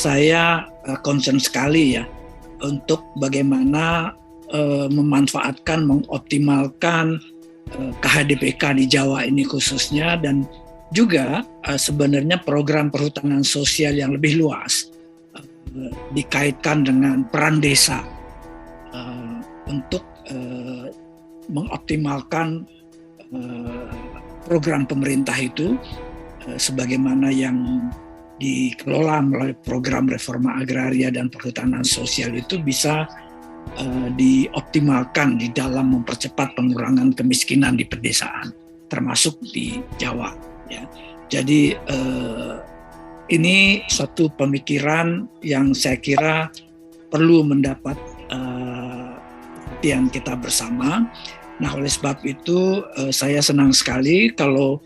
saya concern sekali ya untuk bagaimana memanfaatkan, mengoptimalkan KHDPK di Jawa ini khususnya, dan juga sebenarnya program perhutanan sosial yang lebih luas dikaitkan dengan peran desa untuk mengoptimalkan program pemerintah itu sebagaimana yang dikelola melalui program reforma agraria dan perhutanan sosial itu bisa dioptimalkan di dalam mempercepat pengurangan kemiskinan di pedesaan, termasuk di Jawa. Ya. Jadi ini suatu pemikiran yang saya kira perlu mendapat perhatian kita bersama. Nah, oleh sebab itu saya senang sekali kalau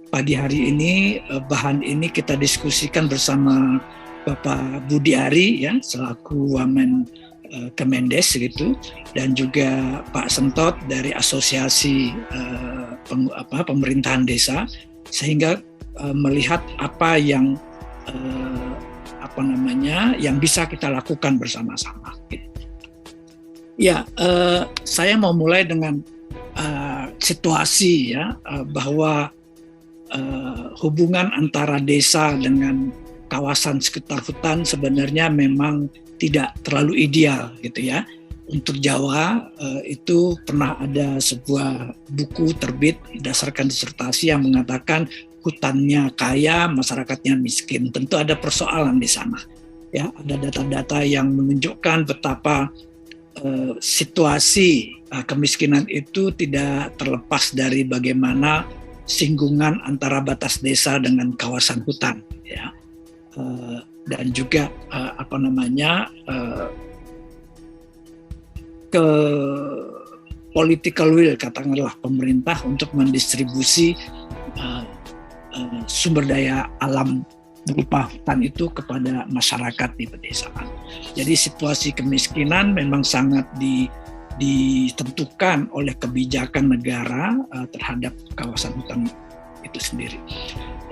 pagi hari ini bahan ini kita diskusikan bersama Bapak Budi Ari ya selaku Wamen Kemendes gitu, dan juga Pak Sentot dari Asosiasi Pemerintahan Desa, sehingga melihat apa yang yang bisa kita lakukan bersama-sama. Ya, saya mau mulai dengan situasi ya bahwa hubungan antara desa dengan kawasan sekitar hutan sebenarnya memang tidak terlalu ideal gitu ya. Untuk Jawa itu pernah ada sebuah buku terbit berdasarkan disertasi yang mengatakan hutannya kaya, masyarakatnya miskin. Tentu ada persoalan di sana. Ya, ada data-data yang menunjukkan betapa situasi kemiskinan itu tidak terlepas dari bagaimana singgungan antara batas desa dengan kawasan hutan ya. Dan juga ke political will katakanlah pemerintah untuk mendistribusi sumber daya alam berupa hutan itu kepada masyarakat di pedesaan. Jadi situasi kemiskinan memang sangat ditentukan oleh kebijakan negara terhadap kawasan hutan itu sendiri.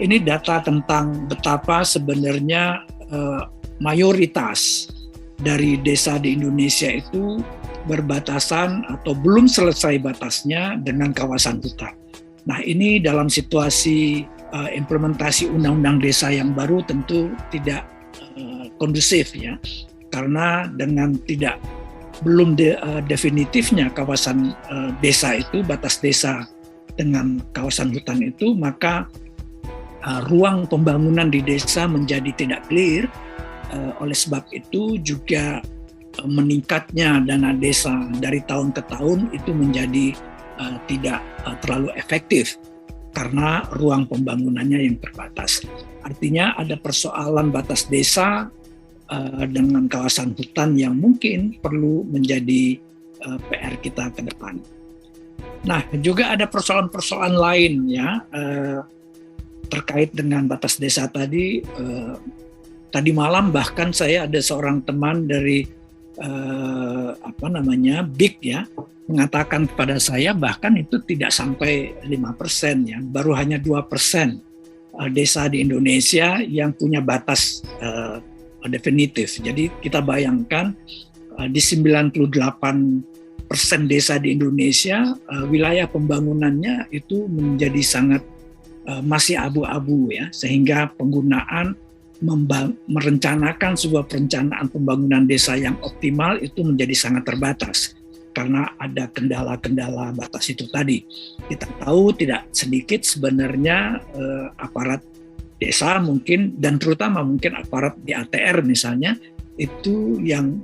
Ini data tentang betapa sebenarnya mayoritas dari desa di Indonesia itu berbatasan atau belum selesai batasnya dengan kawasan hutan. Nah, ini dalam situasi implementasi undang-undang desa yang baru tentu tidak kondusif ya, karena dengan belum definitifnya kawasan desa itu, batas desa dengan kawasan hutan itu, maka ruang pembangunan di desa menjadi tidak clear. Oleh sebab itu juga meningkatnya dana desa dari tahun ke tahun itu menjadi tidak terlalu efektif karena ruang pembangunannya yang terbatas. Artinya ada persoalan batas desa dengan kawasan hutan yang mungkin perlu menjadi PR kita ke depan. Nah, juga ada persoalan-persoalan lain ya terkait dengan batas desa tadi. Tadi malam bahkan saya ada seorang teman dari BIK ya mengatakan kepada saya bahkan itu tidak sampai 5% ya, baru hanya 2% desa di Indonesia yang punya batas definitif. Jadi kita bayangkan di 98% desa di Indonesia wilayah pembangunannya itu menjadi sangat masih abu-abu ya, sehingga penggunaan merencanakan sebuah perencanaan pembangunan desa yang optimal itu menjadi sangat terbatas karena ada kendala-kendala batas itu tadi. Kita tahu tidak sedikit sebenarnya aparat desa mungkin, dan terutama mungkin aparat di ATR misalnya, itu yang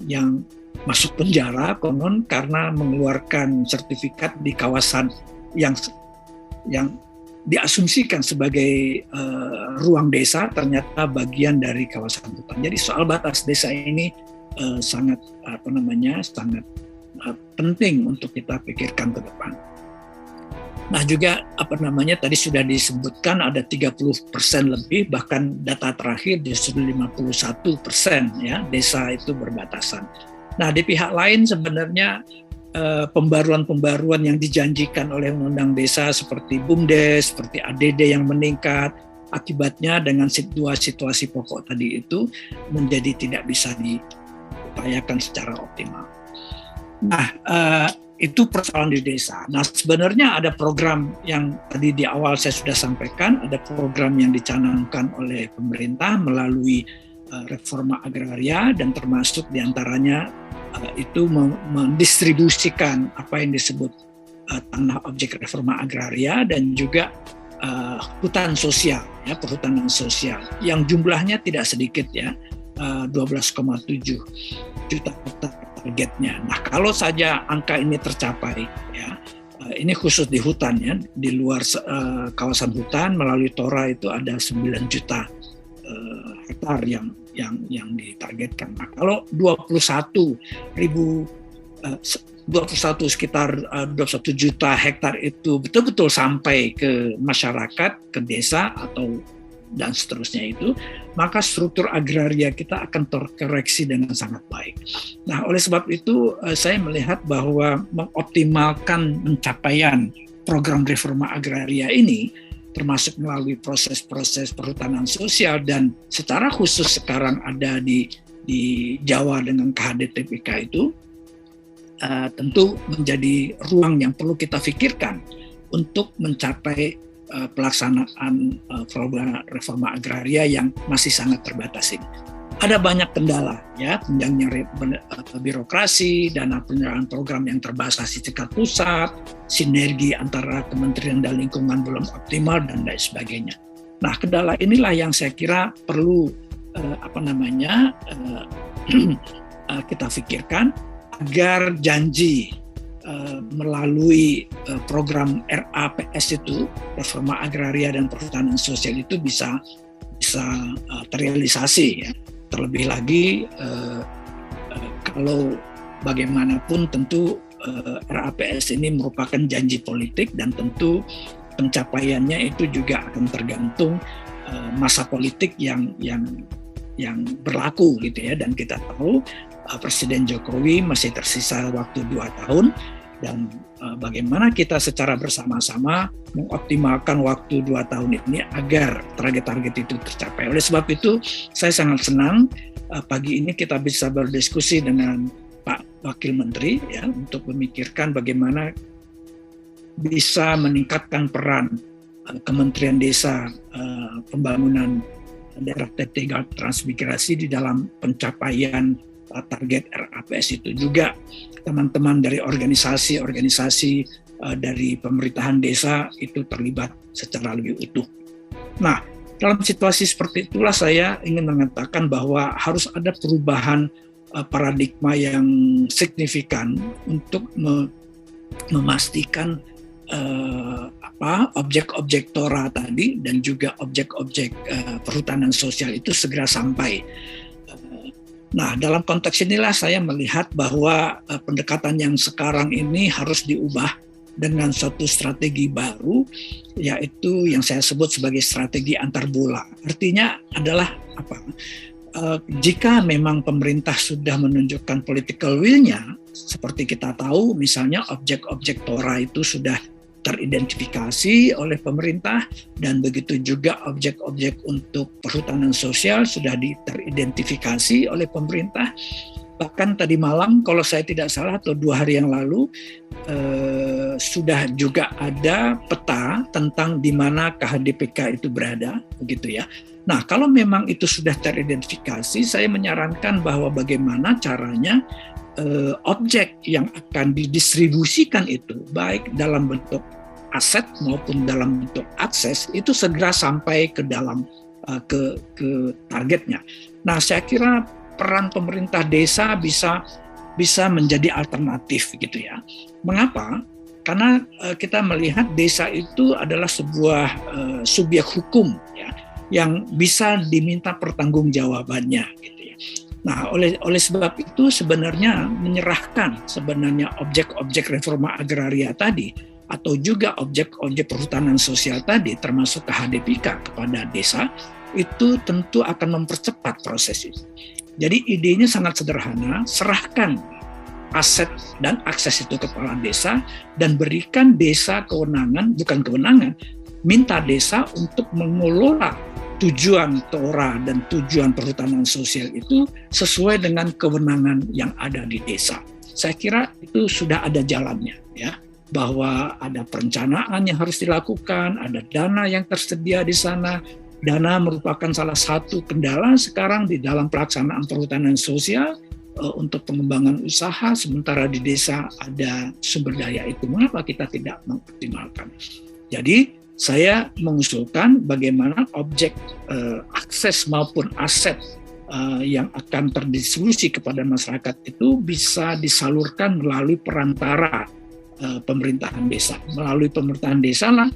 masuk penjara konon karena mengeluarkan sertifikat di kawasan yang diasumsikan sebagai ruang desa, ternyata bagian dari kawasan hutan. Jadi soal batas desa ini sangat penting untuk kita pikirkan ke depan. Nah, juga tadi sudah disebutkan ada 30% lebih, bahkan data terakhir justru 51% ya desa itu berbatasan. Nah, di pihak lain sebenarnya pembaruan-pembaruan yang dijanjikan oleh Undang-Undang Desa seperti BUMDes, seperti ADD yang meningkat, akibatnya dengan dua situasi pokok tadi itu menjadi tidak bisa diupayakan secara optimal. Nah, itu persoalan di desa. Nah, sebenarnya ada program yang tadi di awal saya sudah sampaikan, ada program yang dicanangkan oleh pemerintah melalui reforma agraria, dan termasuk diantaranya itu mendistribusikan apa yang disebut tanah objek reforma agraria dan juga hutan sosial, ya, perhutanan sosial yang jumlahnya tidak sedikit, ya, 12,7 juta hektar targetnya. Nah, kalau saja angka ini tercapai, ya, ini khusus di hutan, ya, di luar kawasan hutan melalui TORA itu ada 9 juta hektar yang ditargetkan. Nah, kalau 21 sekitar 21 juta hektar itu betul-betul sampai ke masyarakat, ke desa atau dan seterusnya itu, maka struktur agraria kita akan terkoreksi dengan sangat baik. Nah, oleh sebab itu saya melihat bahwa mengoptimalkan pencapaian program reforma agraria ini, termasuk melalui proses-proses perhutanan sosial dan secara khusus sekarang ada di Jawa dengan KHDTPK itu, tentu menjadi ruang yang perlu kita pikirkan untuk mencapai pelaksanaan program reforma agraria yang masih sangat terbatas ini. Ada banyak kendala, ya, panjangnya birokrasi, dana penyelenggaraan program yang terbatas di tingkat pusat, sinergi antara kementerian dan lingkungan belum optimal dan lain sebagainya. Nah, kendala inilah yang saya kira perlu kita pikirkan agar janji melalui program RAPS itu, reforma agraria dan perhutanan sosial itu bisa terrealisasi, ya. Terlebih lagi kalau bagaimanapun tentu RAPS ini merupakan janji politik dan tentu pencapaiannya itu juga akan tergantung masa politik yang berlaku, gitu ya. Dan kita tahu Presiden Jokowi masih tersisa waktu 2 tahun, dan bagaimana kita secara bersama-sama mengoptimalkan waktu 2 tahun ini agar target-target itu tercapai. Oleh sebab itu saya sangat senang pagi ini kita bisa berdiskusi dengan Pak Wakil Menteri, ya, untuk memikirkan bagaimana bisa meningkatkan peran Kementerian Desa, Pembangunan Daerah Tertinggal Transmigrasi di dalam pencapaian target RAPS itu. Juga teman-teman dari organisasi dari pemerintahan desa itu terlibat secara lebih utuh. Nah, dalam situasi seperti itulah saya ingin mengatakan bahwa harus ada perubahan paradigma yang signifikan untuk memastikan objek-objek TORA tadi dan juga objek-objek perhutanan sosial itu segera sampai. Nah, dalam konteks inilah saya melihat bahwa pendekatan yang sekarang ini harus diubah dengan suatu strategi baru, yaitu yang saya sebut sebagai strategi antar bola. Artinya adalah apa? Jika memang pemerintah sudah menunjukkan political will-nya, seperti kita tahu misalnya objek-objek TORA itu sudah teridentifikasi oleh pemerintah, dan begitu juga objek-objek untuk perhutanan sosial sudah teridentifikasi oleh pemerintah. Bahkan tadi malam kalau saya tidak salah atau 2 hari yang lalu sudah juga ada peta tentang di mana KHDPK itu berada, begitu ya. Nah, kalau memang itu sudah teridentifikasi, saya menyarankan bahwa bagaimana caranya objek yang akan didistribusikan itu, baik dalam bentuk aset maupun dalam bentuk akses, itu segera sampai ke dalam ke targetnya. Nah, saya kira peran pemerintah desa bisa menjadi alternatif, gitu ya. Mengapa? Karena kita melihat desa itu adalah sebuah subjek hukum, ya, yang bisa diminta pertanggungjawabannya, gitu. Nah, oleh sebab itu sebenarnya menyerahkan sebenarnya objek-objek reforma agraria tadi atau juga objek-objek perhutanan sosial tadi termasuk KHDPK kepada desa itu tentu akan mempercepat proses itu. Jadi idenya sangat sederhana, serahkan aset dan akses itu ke kepala desa dan berikan desa kewenangan, bukan kewenangan, minta desa untuk mengelola tujuan TORA dan tujuan perhutanan sosial itu sesuai dengan kewenangan yang ada di desa. Saya kira itu sudah ada jalannya, ya, bahwa ada perencanaan yang harus dilakukan, ada dana yang tersedia di sana. Dana merupakan salah satu kendala sekarang di dalam pelaksanaan perhutanan sosial untuk pengembangan usaha, sementara di desa ada sumber daya itu. Mengapa kita tidak mengoptimalkan? Jadi saya mengusulkan bagaimana objek akses maupun aset yang akan terdistribusi kepada masyarakat itu bisa disalurkan melalui perantara pemerintahan desa. Melalui pemerintahan desa lah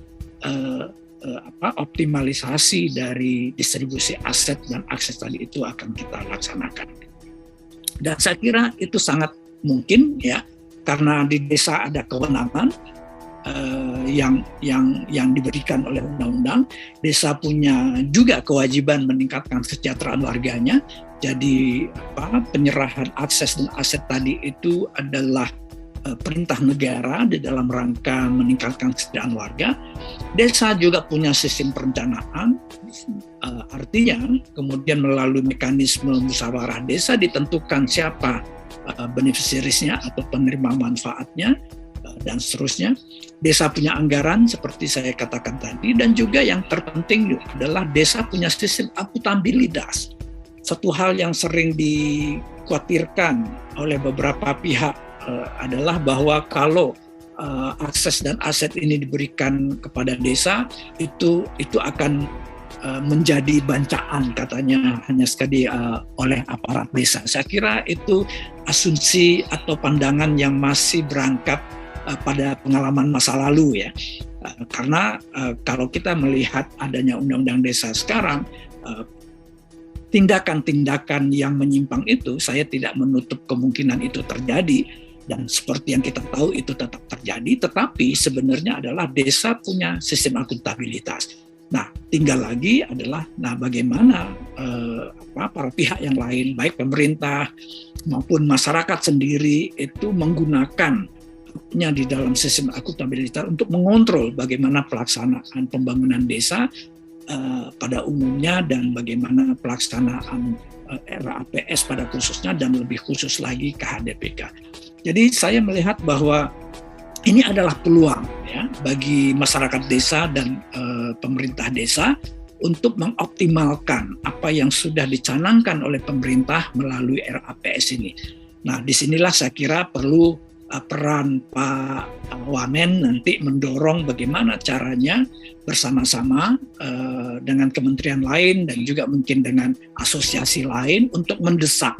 optimalisasi dari distribusi aset dan akses tadi itu akan kita laksanakan. Dan saya kira itu sangat mungkin, ya, karena di desa ada kewenangan yang diberikan oleh undang-undang. Desa punya juga kewajiban meningkatkan kesejahteraan warganya. Jadi penyerahan akses dan aset tadi itu adalah perintah negara di dalam rangka meningkatkan kesejahteraan warga. Desa juga punya sistem perencanaan, artinya kemudian melalui mekanisme musyawarah desa ditentukan siapa beneficiariesnya atau penerima manfaatnya dan seterusnya. Desa punya anggaran seperti saya katakan tadi, dan juga yang terpenting adalah desa punya sistem akuntabilitas. Satu hal yang sering dikhawatirkan oleh beberapa pihak adalah bahwa kalau akses dan aset ini diberikan kepada desa itu akan menjadi bancaan, katanya, hanya sekali oleh aparat desa. Saya kira itu asumsi atau pandangan yang masih berangkat pada pengalaman masa lalu, ya. Karena kalau kita melihat adanya undang-undang desa sekarang, tindakan-tindakan yang menyimpang itu saya tidak menutup kemungkinan itu terjadi. Dan seperti yang kita tahu itu tetap terjadi, tetapi sebenarnya adalah desa punya sistem akuntabilitas. Nah, tinggal lagi adalah bagaimana para pihak yang lain, baik pemerintah maupun masyarakat sendiri itu menggunakan di dalam sistem akuntabilitas untuk mengontrol bagaimana pelaksanaan pembangunan desa pada umumnya dan bagaimana pelaksanaan RAPS pada khususnya dan lebih khusus lagi KHDPK. Jadi saya melihat bahwa ini adalah peluang, ya, bagi masyarakat desa dan pemerintah desa untuk mengoptimalkan apa yang sudah dicanangkan oleh pemerintah melalui RAPS ini. Nah, disinilah saya kira perlu peran Pak Wamen nanti mendorong bagaimana caranya bersama-sama dengan kementerian lain dan juga mungkin dengan asosiasi lain untuk mendesak.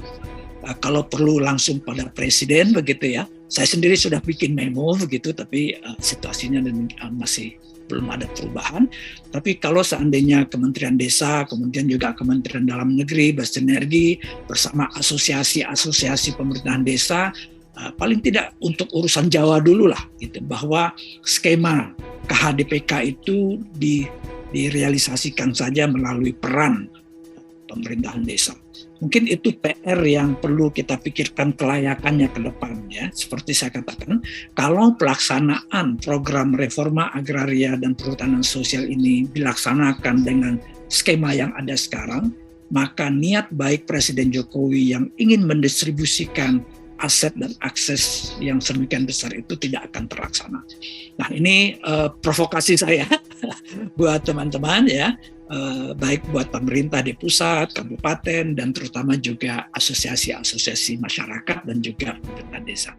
Kalau perlu langsung pada presiden begitu, ya. Saya sendiri sudah bikin memo begitu, tapi situasinya masih belum ada perubahan. Tapi kalau seandainya Kementerian Desa, kemudian juga Kementerian Dalam Negeri bersinergi bersama asosiasi pemerintahan desa, paling tidak untuk urusan Jawa dulu lah, gitu, bahwa skema KHDPK itu direalisasikan saja melalui peran pemerintahan desa. Mungkin itu PR yang perlu kita pikirkan kelayakannya ke depan, ya. Seperti saya katakan, kalau pelaksanaan program reforma agraria dan perhutanan sosial ini dilaksanakan dengan skema yang ada sekarang, maka niat baik Presiden Jokowi yang ingin mendistribusikan aset dan akses yang sedemikian besar itu tidak akan terlaksana. Nah, ini provokasi saya buat teman-teman, ya. Baik buat pemerintah di pusat, kabupaten, dan terutama juga asosiasi-asosiasi masyarakat dan juga pemerintah desa.